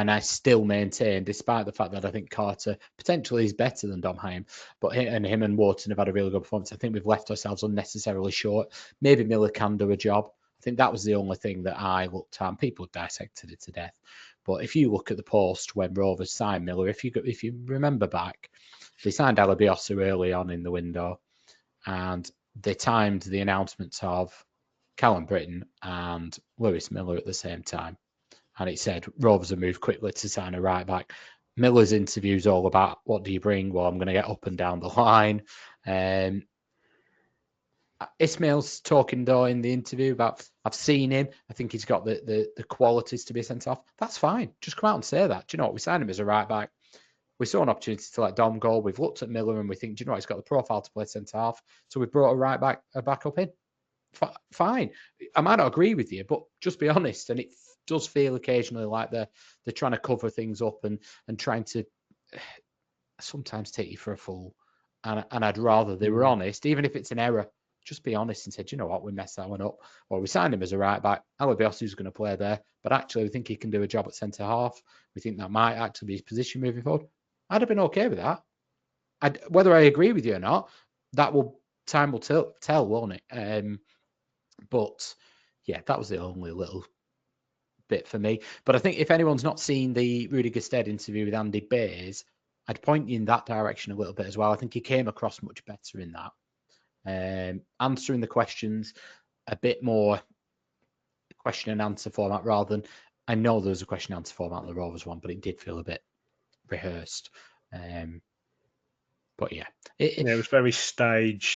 And I still maintain, despite the fact that I think Carter potentially is better than Dom Haim, but him and Wharton have had a really good performance. I think we've left ourselves unnecessarily short. Maybe Miller can do a job. I think that was the only thing that I looked at, and people dissected it to death. But if you look at the post when Rovers signed Miller, if you remember back, they signed Alabiosa early on in the window, and they timed the announcements of Callum Britton and Lewis Miller at the same time. And it said Rovers have moved quickly to sign a right back. Miller's interview is all about what do you bring? Well, I'm going to get up and down the line. Ismail's talking though in the interview about I've seen him. I think he's got the qualities to be sent off. That's fine. Just come out and say that. Do you know what? We signed him as a right back. We saw an opportunity to let Dom go. We've looked at Miller and we think, do you know what? He's got the profile to play centre half. So we've brought a backup in. Fine. I might not agree with you, but just be honest. And it does feel occasionally like they're trying to cover things up and trying to sometimes take you for a fool. And I'd rather they were honest, even if it's an error. Just be honest and say, do you know what? We messed that one up. Or we signed him as a right back. Alabiosu's going to play there, but actually we think he can do a job at centre half. We think that might actually be his position moving forward. I'd have been okay with that. Whether I agree with you or not, time will tell, won't it? But yeah, that was the only little bit for me. But I think if anyone's not seen the Rudy Gestede interview with Andy Bays, I'd point you in that direction a little bit as well. I think he came across much better in that. Answering the questions a bit more question and answer format rather than, I know there was a question and answer format in the Rovers one, but it did feel a bit rehearsed. But yeah. It was very staged.